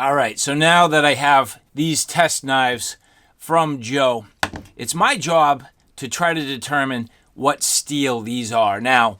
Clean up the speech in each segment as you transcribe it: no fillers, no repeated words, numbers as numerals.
All right, so now that I have these test knives from Joe, it's my job to try to determine what steel these are. Now,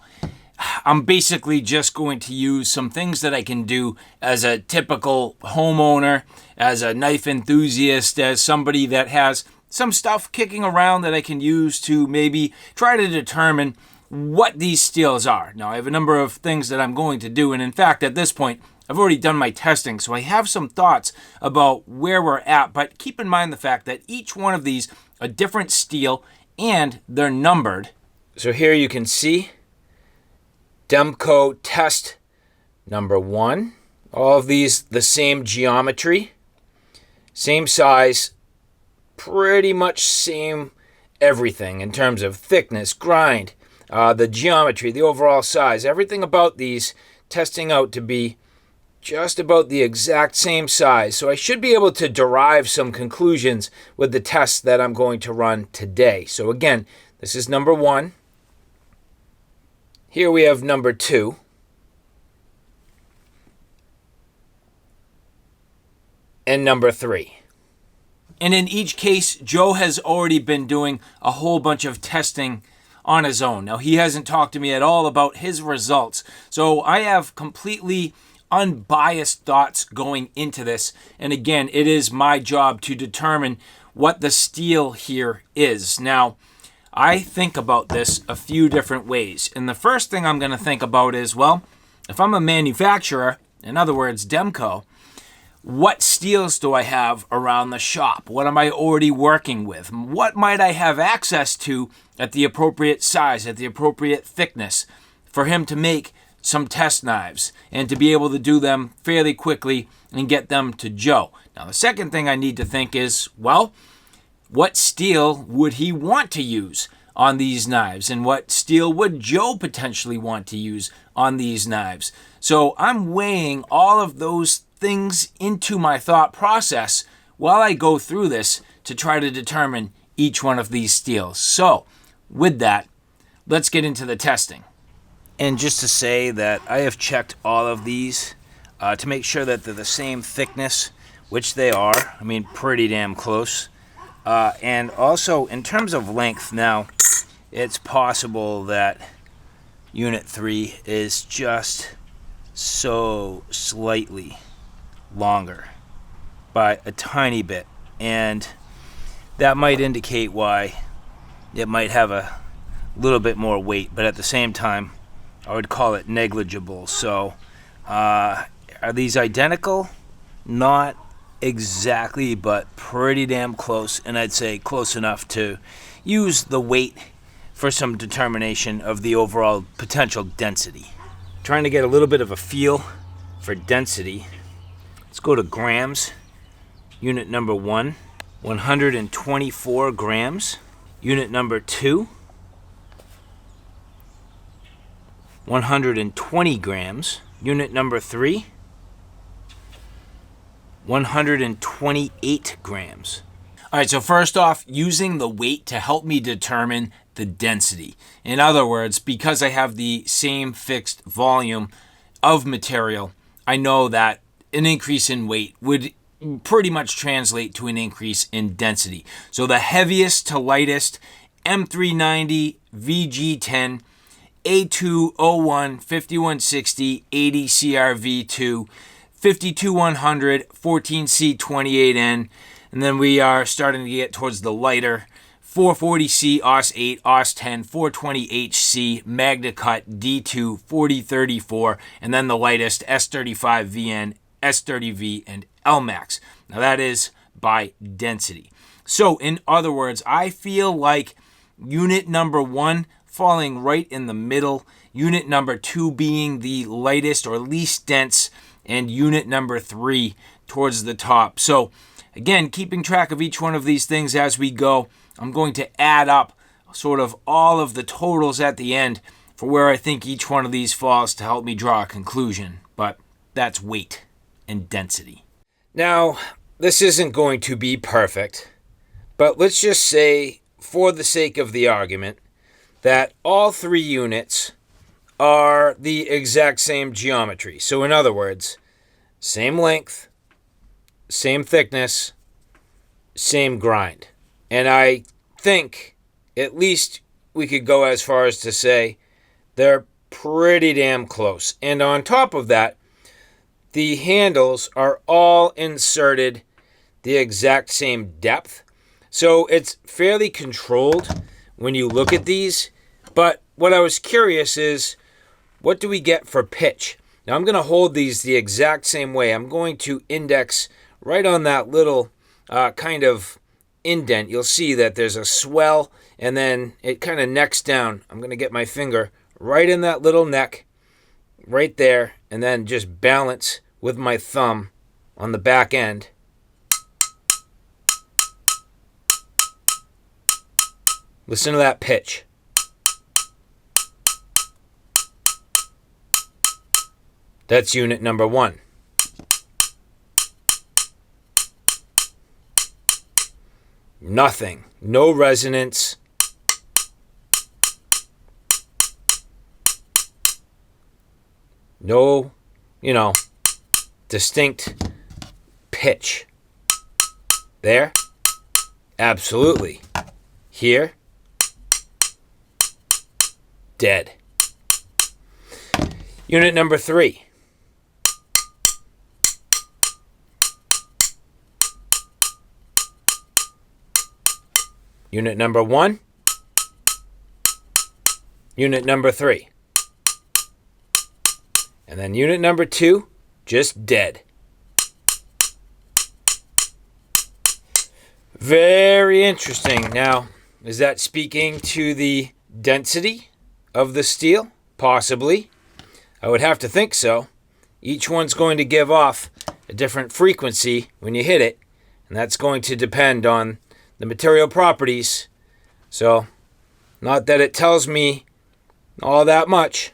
I'm basically just going to use some things that I can do as a typical homeowner, as a knife enthusiast, as somebody that has some stuff kicking around that I can use to maybe try to determine what these steels are. Now, I have a number of things that I'm going to do, and in fact, at this point, I've already done my testing, so I have some thoughts about where we're at, but keep in mind the fact that each one of these are different steel and they're numbered. So here you can see Demko test number 1. All of these the same geometry, same size, pretty much same everything in terms of thickness, grind, the geometry, the overall size, everything about these testing out to be just about the exact same size. So I should be able to derive some conclusions with the tests that I'm going to run today. So again, this is number 1. Here we have number 2. And number 3. And in each case, Joe has already been doing a whole bunch of testing on his own. Now, he hasn't talked to me at all about his results. So I have completely unbiased thoughts going into this. And again, it is my job to determine what the steel here is. Now, I think about this a few different ways. And the first thing I'm going to think about is, well, if I'm a manufacturer, in other words, Demko, what steels do I have around the shop? What am I already working with? What might I have access to at the appropriate size, at the appropriate thickness for him to make some test knives and to be able to do them fairly quickly and get them to Joe? Now, the second thing I need to think is, well, what steel would he want to use on these knives? And what steel would Joe potentially want to use on these knives? So I'm weighing all of those things into my thought process while I go through this to try to determine each one of these steels. So with that, let's get into the testing. And just to say that I have checked all of these to make sure that they're the same thickness, which they are. I mean, pretty damn close. And also, in terms of length, now, it's possible that Unit 3 is just so slightly longer by a tiny bit. And that might indicate why it might have a little bit more weight, but at the same time, I would call it negligible. So, are these identical? Not exactly, but pretty damn close, and I'd say close enough to use the weight for some determination of the overall potential density. Trying to get a little bit of a feel for density. Let's go to grams. Unit number 1, 124 grams. Unit number 2, 120 grams. Unit number 3, 128 grams. All right, so first off, using the weight to help me determine the density. In other words, because I have the same fixed volume of material, I know that an increase in weight would pretty much translate to an increase in density. So the heaviest to lightest, M390, VG10, A201, 5160, 80 CRV2, 52100, 14C28N, and then we are starting to get towards the lighter 440C, OS8, OS10, 420HC, MagnaCut, D2, 4034, and then the lightest S35VN, S30V, and LMAX. Now that is by density. So in other words, I feel like unit number 1 falling right in the middle, unit number 2 being the lightest or least dense, and unit number 3 towards the top. So again, keeping track of each one of these things as we go, I'm going to add up sort of all of the totals at the end for where I think each one of these falls to help me draw a conclusion. But that's weight and density. Now, this isn't going to be perfect, but let's just say, for the sake of the argument, that all 3 units are the exact same geometry. So in other words, same length, same thickness, same grind. And I think at least we could go as far as to say they're pretty damn close. And on top of that, the handles are all inserted the exact same depth. So it's fairly controlled when you look at these. But what I was curious is, what do we get for pitch? Now I'm going to hold these the exact same way. I'm going to index right on that little kind of indent. You'll see that there's a swell and then it kind of necks down. I'm going to get my finger right in that little neck right there and then just balance with my thumb on the back end. Listen to that pitch. That's unit number 1. Nothing. No resonance. No, distinct pitch. There? Absolutely. Here? Dead. Unit number 3. Unit number 1. Unit number 3. And then unit number 2, just dead. Very interesting. Now, is that speaking to the density of the steel? Possibly. I would have to think so. Each one's going to give off a different frequency when you hit it, and that's going to depend on the material properties. So, not that it tells me all that much,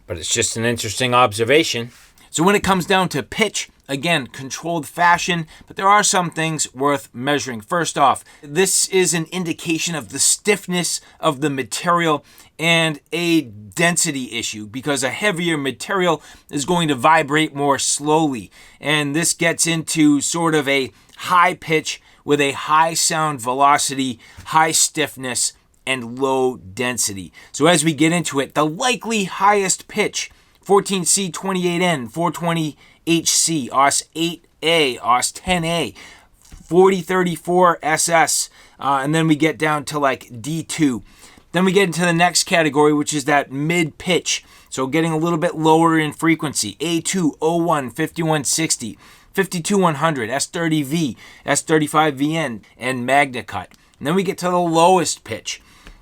but it's just an interesting observation. So when it comes down to pitch, again, controlled fashion, but there are some things worth measuring. First off, this is an indication of the stiffness of the material and a density issue, because a heavier material is going to vibrate more slowly. And this gets into sort of a high pitch with a high sound velocity, high stiffness, and low density. So as we get into it, the likely highest pitch, 14C28N, 420HC, OS8A, OS10A, 4034SS, and then we get down to like D2. Then we get into the next category, which is that mid pitch, so getting a little bit lower in frequency, A2, O1, 5160, 52100, S30V, S35VN, and MagnaCut. And then we get to the lowest pitch,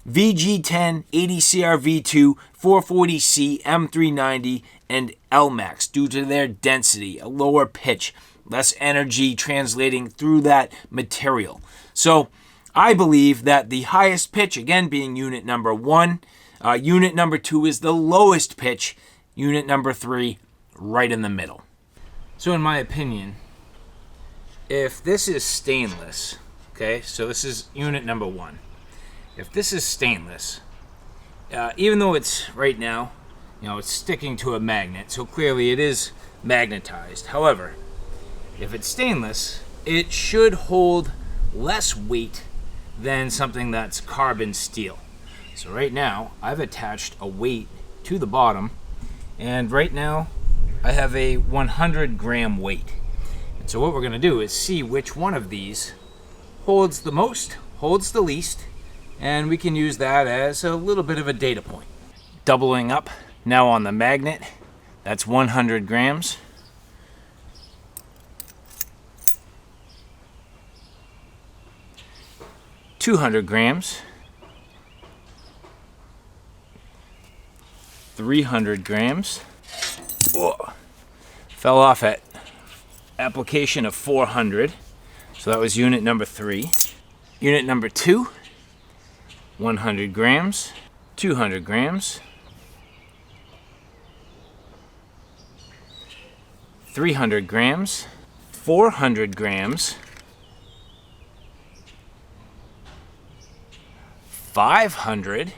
VG10, 80CRV2, 440C, M390, and LMAX, due to their density, a lower pitch, less energy translating through that material. So I believe that the highest pitch, again being unit number 1, unit number 2 is the lowest pitch, unit number 3 right in the middle. So in my opinion, if this is stainless, okay, so this is unit number 1. If this is stainless, even though it's right now, it's sticking to a magnet, so clearly it is magnetized. However, if it's stainless, it should hold less weight than something that's carbon steel. So right now, I've attached a weight to the bottom, and right now, I have a 100 gram weight. And so what we're going to do is see which one of these holds the most, holds the least, and we can use that as a little bit of a data point. Doubling up now on the magnet, that's 100 grams. $200 grams, 300 grams. Whoa. Fell off at application of 400, so that was unit number 3. Unit number 2, 100 grams, 200 grams, 300 grams, 400 grams, 500.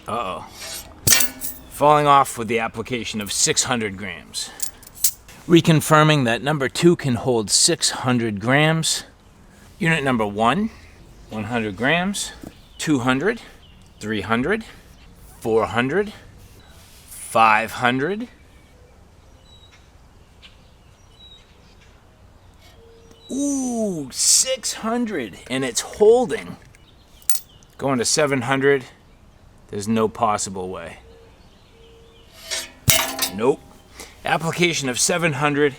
Uh-oh. Falling off with the application of 600 grams. Reconfirming that number 2 can hold 600 grams. Unit number 1, 100 grams, 200, 300, 400, 500. Ooh, 600, and it's holding. Going to 700, there's no possible way. Nope. Application of 700,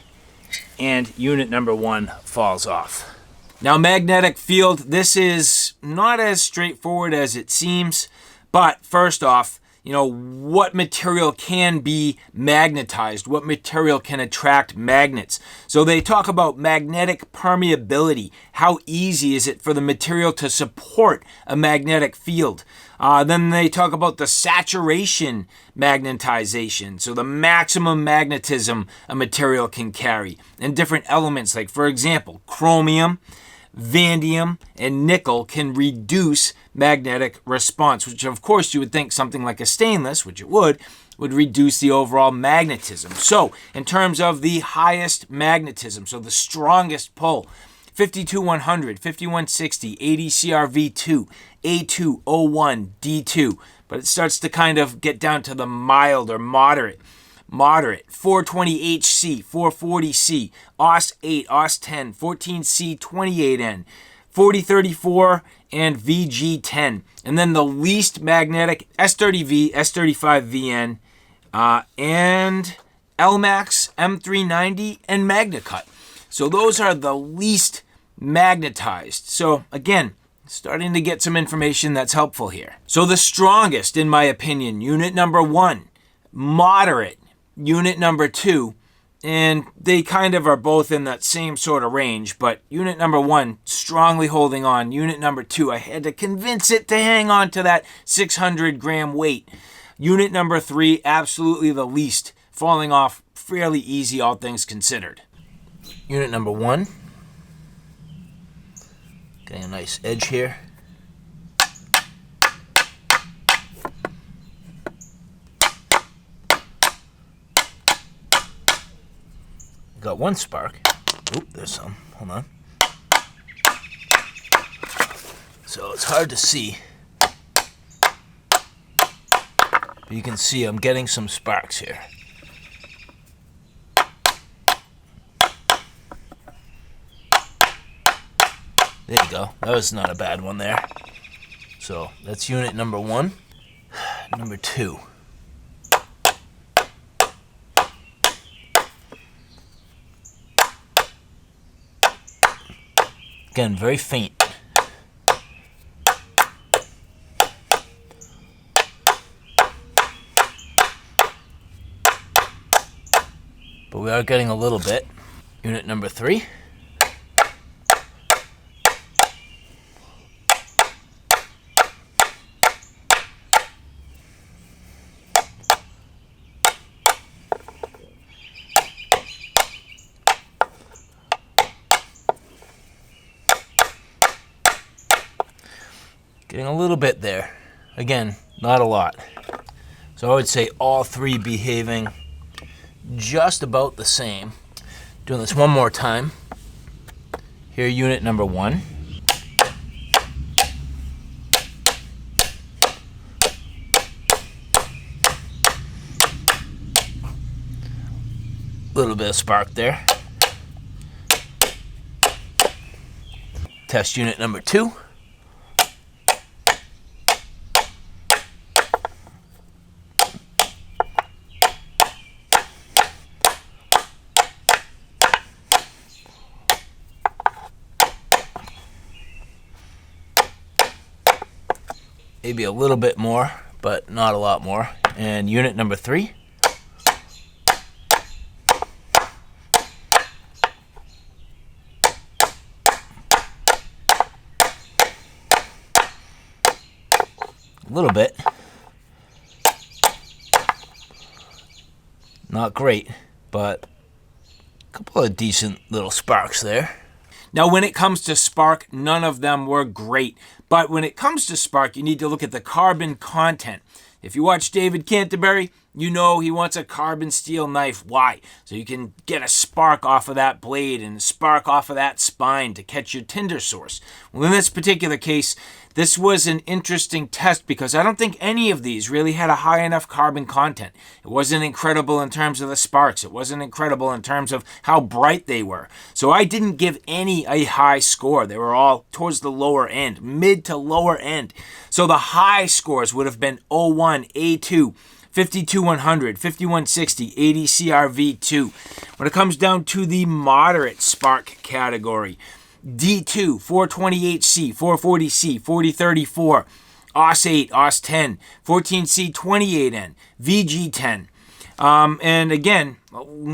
and unit number 1 falls off. Now, magnetic field, this is not as straightforward as it seems, but first off, you know, what material can be magnetized? What material can attract magnets? So they talk about magnetic permeability. How easy is it for the material to support a magnetic field? Then they talk about the saturation magnetization, so the maximum magnetism a material can carry, and different elements like, for example, chromium, vanadium, and nickel can reduce magnetic response, which of course you would think something like a stainless, which it would reduce the overall magnetism. So in terms of the highest magnetism, so the strongest pull, 52100, 5160, 80 CRV2, A2, O1, D2, but it starts to kind of get down to the mild or moderate, 420HC, 440C, OS8, OS10, 14C, 28N, 4034, and VG10. And then the least magnetic, S30V, S35VN, and LMAX, M390, and MagnaCut. So those are the least magnetized. So again, starting to get some information that's helpful here. So the strongest, in my opinion, unit number 1, moderate, unit number 2, and they kind of are both in that same sort of range, but unit number 1, strongly holding on. Unit number 2, I had to convince it to hang on to that 600 gram weight. Unit number 3, absolutely the least, falling off fairly easy, all things considered. Unit number 1, getting a nice edge here. Got one spark. Oop, there's some. Hold on. So it's hard to see. But you can see I'm getting some sparks here. There you go. That was not a bad one there. So that's unit number 1. Number 2. Again, very faint. But we are getting a little bit. Unit number 3. Getting a little bit there. Again, not a lot. So I would say all 3 behaving just about the same. Doing this one more time. Here, unit number 1. Little bit of spark there. Test unit number 2. Maybe a little bit more, but not a lot more. And unit number 3. A little bit. Not great, but a couple of decent little sparks there. Now, when it comes to spark, none of them were great. But when it comes to spark, you need to look at the carbon content. If you watch David Canterbury, you know he wants a carbon steel knife. Why? So you can get a spark off of that blade and a spark off of that spine to catch your tinder source. Well, in this particular case, this was an interesting test because I don't think any of these really had a high enough carbon content. It wasn't incredible in terms of the sparks. It wasn't incredible in terms of how bright they were. So I didn't give any a high score. They were all towards the lower end, mid to lower end. So the high scores would have been O1, A2, 52-100, 5160, 80 CRV2. When it comes down to the moderate spark category, D2, 428C, 440C, 4034, OS8, OS10, 14C, 28N, VG10. And again,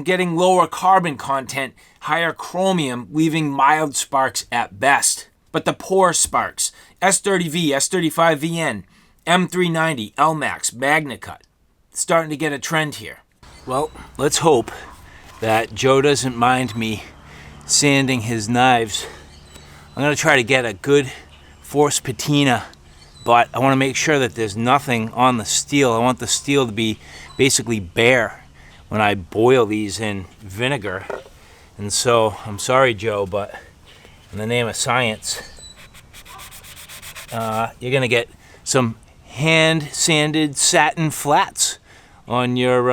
getting lower carbon content, higher chromium, leaving mild sparks at best. But the poor sparks, S30V, S35VN, M390, LMAX, MagnaCut, starting to get a trend here. Well, let's hope that Joe doesn't mind me sanding his knives. I'm going to try to get a good force patina, but I want to make sure that there's nothing on the steel. I want the steel to be basically bare when I boil these in vinegar. And so, I'm sorry, Joe, but in the name of science, you're going to get some hand-sanded satin flats on your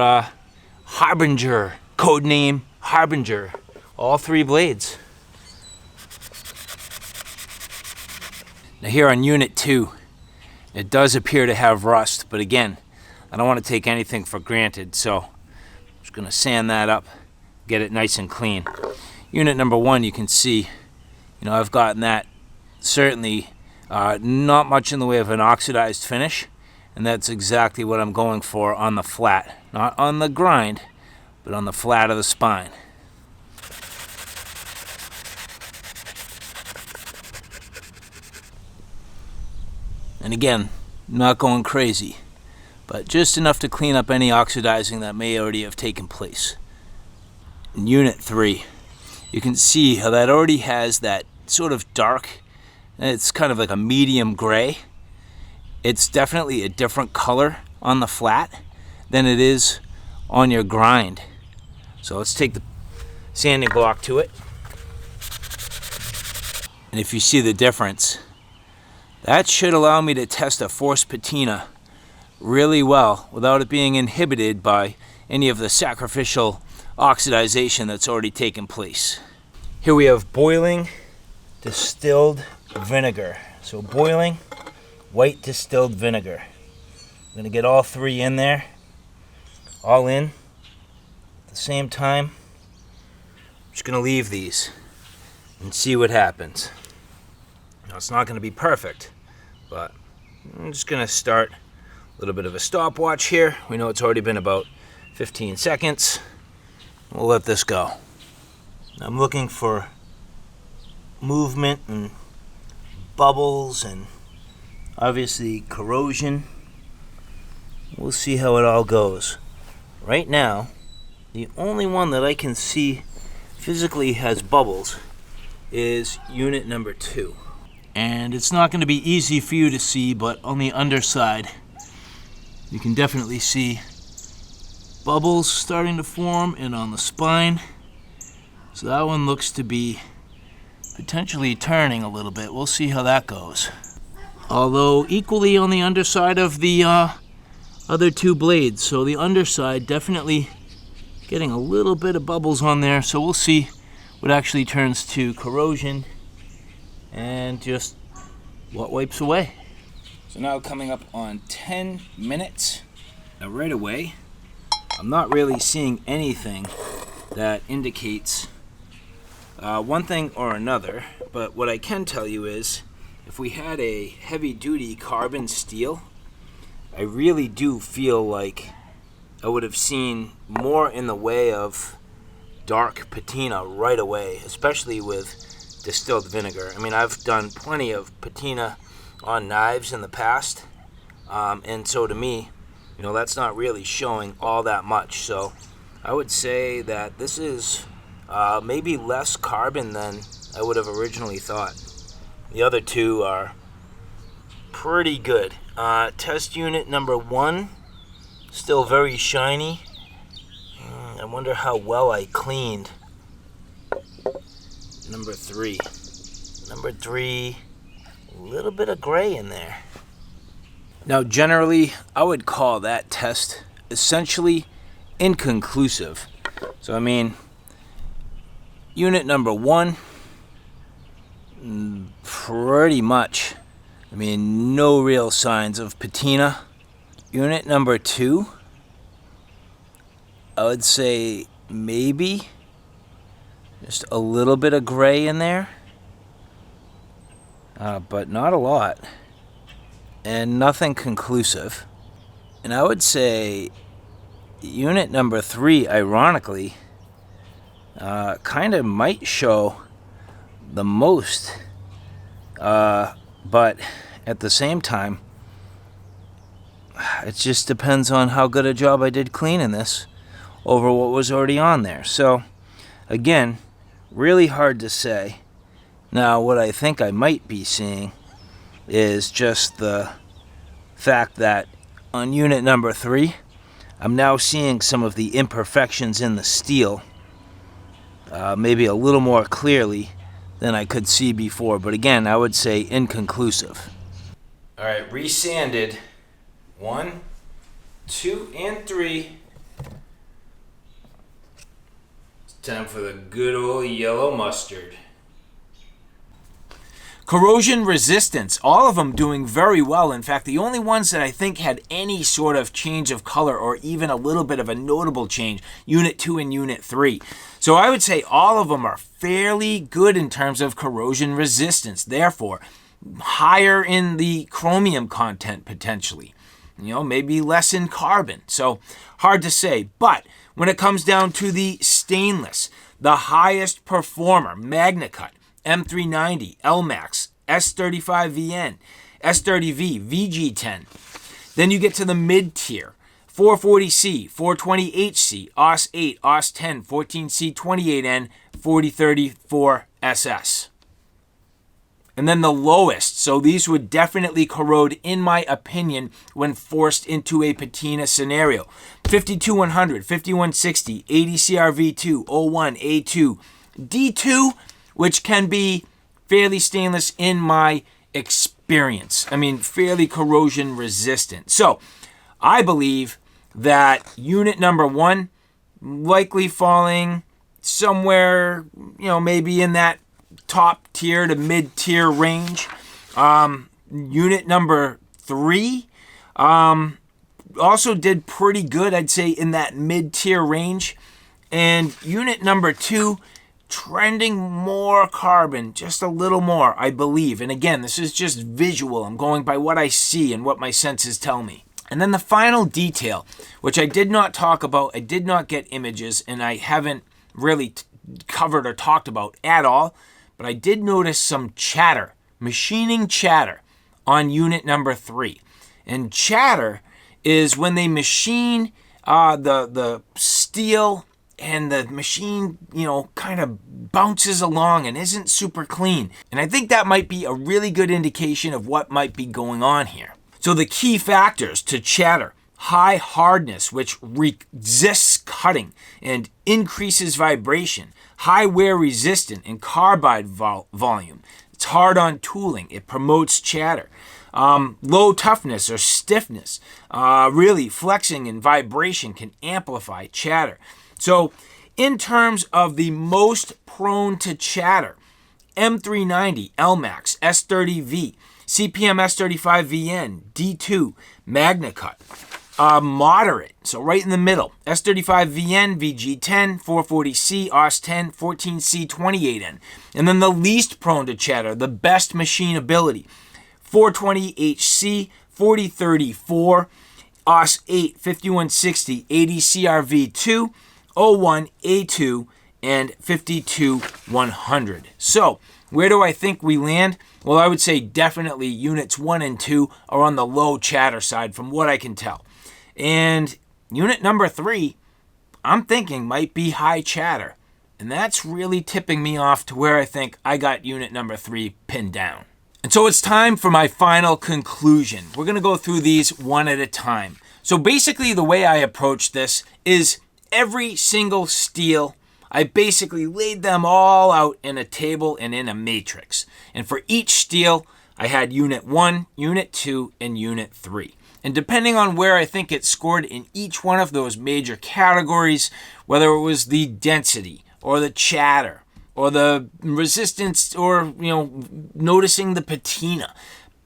Harbinger, codename Harbinger, all 3 blades. Now here on Unit 2, it does appear to have rust, but again, I don't want to take anything for granted, so I'm just going to sand that up, get it nice and clean. Unit number 1, you can see, I've gotten that certainly not much in the way of an oxidized finish, and that's exactly what I'm going for on the flat. Not on the grind, but on the flat of the spine. And again, not going crazy, but just enough to clean up any oxidizing that may already have taken place. In Unit 3, you can see how that already has that sort of dark, it's kind of like a medium gray. It's definitely a different color on the flat than it is on your grind. So let's take the sanding block to it. And if you see the difference, that should allow me to test a force patina really well without it being inhibited by any of the sacrificial oxidization that's already taken place. Here we have boiling distilled vinegar. So boiling white distilled vinegar. I'm going to get all 3 in there, all in at the same time. I'm just going to leave these and see what happens. Now, it's not going to be perfect, but I'm just going to start a little bit of a stopwatch here. We know it's already been about 15 seconds. We'll let this go. I'm looking for movement and bubbles and obviously corrosion. We'll see how it all goes. Right now, the only one that I can see physically has bubbles is unit number 2. And it's not going to be easy for you to see, but on the underside, you can definitely see bubbles starting to form, and on the spine. So that one looks to be potentially turning a little bit. We'll see how that goes. Although equally on the underside of the other 2 blades. So the underside definitely getting a little bit of bubbles on there. So we'll see what actually turns to corrosion and just what wipes away. So now coming up on 10 minutes. Now right away, I'm not really seeing anything that indicates one thing or another, but what I can tell you is if we had a heavy-duty carbon steel, I really do feel like I would have seen more in the way of dark patina right away, especially with distilled vinegar. I mean, I've done plenty of patina on knives in the past, and so to me, that's not really showing all that much. So I would say that this is maybe less carbon than I would have originally thought. The other 2 are pretty good. Test unit number 1, still very shiny. I wonder how well I cleaned. Number 3. Number 3, a little bit of gray in there. Now, generally, I would call that test essentially inconclusive. So, I mean, unit number 1, pretty much, I mean, no real signs of patina. Unit number 2, I would say maybe just a little bit of gray in there, but not a lot, and nothing conclusive. And I would say unit number 3, ironically, kind of might show the most, but at the same time, it just depends on how good a job I did cleaning this over what was already on there. So, again, really hard to say. Now, what I think I might be seeing is just the fact that on unit number 3, I'm now seeing some of the imperfections in the steel, maybe a little more clearly than I could see before. But again, I would say inconclusive. All right, resanded 1, 2, and 3. It's time for the good old yellow mustard. Corrosion resistance, all of them doing very well. In fact, the only ones that I think had any sort of change of color or even a little bit of a notable change, Unit 2 and Unit 3. So I would say all of them are fairly good in terms of corrosion resistance. Therefore, higher in the chromium content potentially. You know, maybe less in carbon. So hard to say. But when it comes down to the stainless, the highest performer, MagnaCut, M390, LMAX, S35VN, S30V, VG10. Then you get to the mid-tier, 440C, 420HC, OS8, OS10, 14C, 28N, 4034SS. And then the lowest, so these would definitely corrode, in my opinion, when forced into a patina scenario. 52100, 5160, 80CRV2, 01A2, D2, which can be fairly stainless in my experience. I mean, fairly corrosion resistant. So I believe that unit number 1 likely falling somewhere, you know, maybe in that top tier to mid tier range. Unit number 3 also did pretty good, I'd say, in that mid tier range. And unit number 2 trending more carbon, just a little more, I believe. And again, this is just visual. I'm going by what I see and what my senses tell me. And then the final detail, which I did not talk about, I did not get images, and I haven't really covered or talked about at all, but I did notice some chatter, machining chatter on unit number 3. And chatter is when they machine the steel, and the machine, you know, kind of bounces along and isn't super clean. And I think that might be a really good indication of what might be going on here. So the key factors to chatter: high hardness, which resists cutting and increases vibration; high wear resistant and carbide volume. It's hard on tooling. It promotes chatter. Low toughness or stiffness, really flexing and vibration can amplify chatter. So in terms of the most prone to chatter, M390, LMAX, S30V, CPM S35VN, D2, MagnaCut. Moderate, so right in the middle, S35VN, VG10, 440C, OS10, 14C, 28N. And then the least prone to chatter, the best machinability, 420HC, 4034, OS8, 5160, 80CRV2, 01A2, and 52100. So, where do I think we land? Well, I would say definitely units 1 and 2 are on the low chatter side from what I can tell. And unit number 3, I'm thinking might be high chatter. And that's really tipping me off to where I think I got unit number 3 pinned down. And so it's time for my final conclusion. We're going to go through these one at a time. So basically the way I approach this is every single steel, I basically laid them all out in a table and in a matrix. And for each steel, I had unit 1, unit 2, and unit 3. And depending on where I think it scored in each one of those major categories, whether it was the density or the chatter or the resistance or, noticing the patina,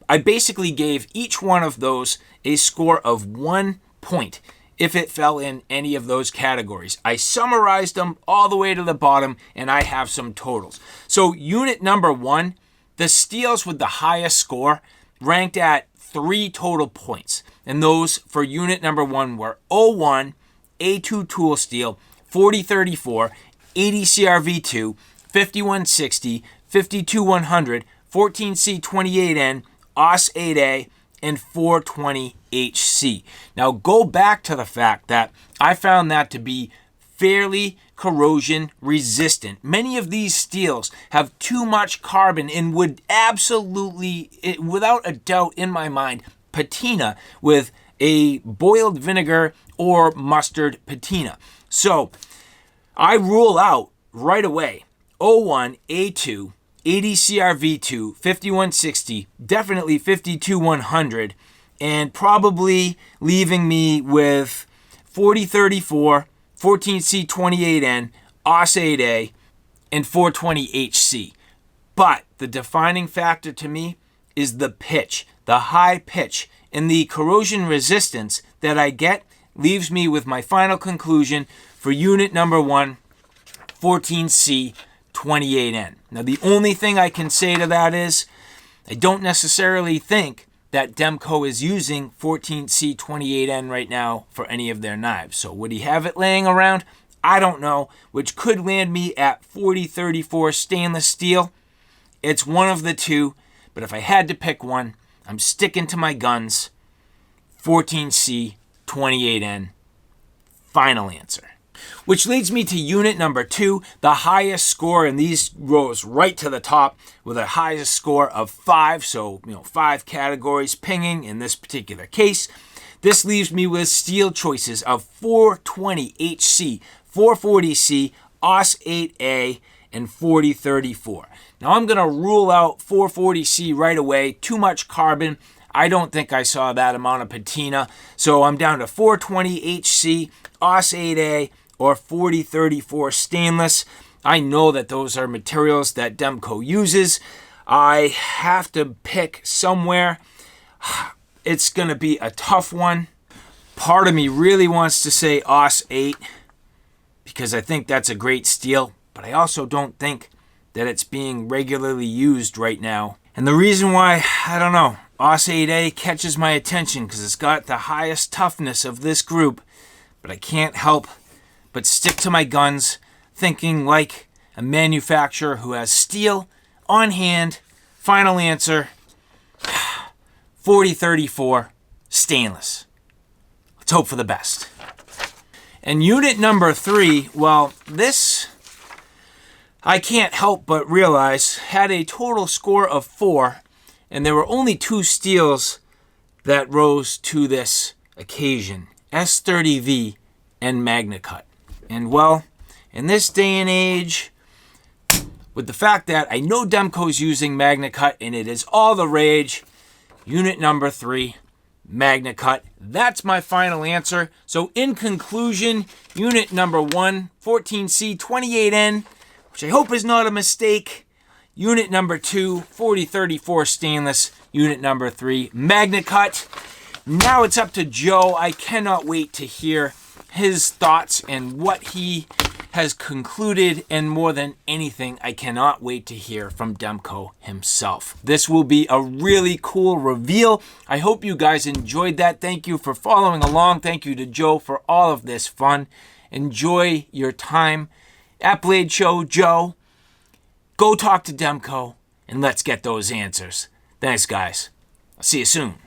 I basically gave each one of those a score of 1 point if it fell in any of those categories. I summarized them all the way to the bottom, and I have some totals. So unit number 1, the steels with the highest score ranked at 3 total points. And those for unit number 1 were O1, A2 tool steel, 4034, 80 CRV2, 5160, 52100, 14C28N, OS 8A, and 420HC. Now go back to the fact that I found that to be fairly corrosion resistant. Many of these steels have too much carbon and would absolutely, without a doubt in my mind, patina with a boiled vinegar or mustard patina. So I rule out right away O1, A2, 80 CRV2, 5160, definitely 52100, and probably leaving me with 4034, 14C28N, OS 8A, and 420HC. But the defining factor to me is the pitch, the high pitch, and the corrosion resistance that I get leaves me with my final conclusion for unit number 1, 14C28N. Now the only thing I can say to that is I don't necessarily think that Demko is using 14C28N right now for any of their knives. So would he have it laying around? I don't know, which could land me at 4034 stainless steel. It's one of the two, but if I had to pick one, I'm sticking to my guns. 14C28N. Final answer. Which leads me to unit number 2, the highest score in these rows right to the top with a highest score of 5. So, 5 categories pinging in this particular case. This leaves me with steel choices of 420HC, 440C, OS 8A, and 4034. Now I'm going to rule out 440C right away. Too much carbon. I don't think I saw that amount of patina. So I'm down to 420HC, OS 8A, or 4034 stainless. I know that those are materials that Demko uses. I have to pick somewhere. It's going to be a tough one. Part of me really wants to say OS 8 because I think that's a great steel, but I also don't think that it's being regularly used right now. And the reason why, I don't know, OS 8A catches my attention because it's got the highest toughness of this group, but I can't help but stick to my guns, thinking like a manufacturer who has steel on hand. Final answer, 4034 stainless. Let's hope for the best. And unit number 3, well, this I can't help but realize had a total score of 4, and there were only 2 steels that rose to this occasion, S30V and MagnaCut. And well, in this day and age, with the fact that I know Demko's using MagnaCut and it is all the rage, unit number 3, MagnaCut. That's my final answer. So in conclusion, unit number 1, 14C28N, which I hope is not a mistake. Unit number 2, 4034 stainless. Unit number 3, MagnaCut. Now it's up to Joe. I cannot wait to hear his thoughts and what he has concluded, and more than anything, I cannot wait to hear from Demko himself. This will be a really cool reveal. I hope you guys enjoyed that. Thank you for following along. Thank you to Joe for all of this fun. Enjoy your time at Blade Show, Joe. Go talk to Demko and let's get those answers. Thanks, guys. I'll see you soon.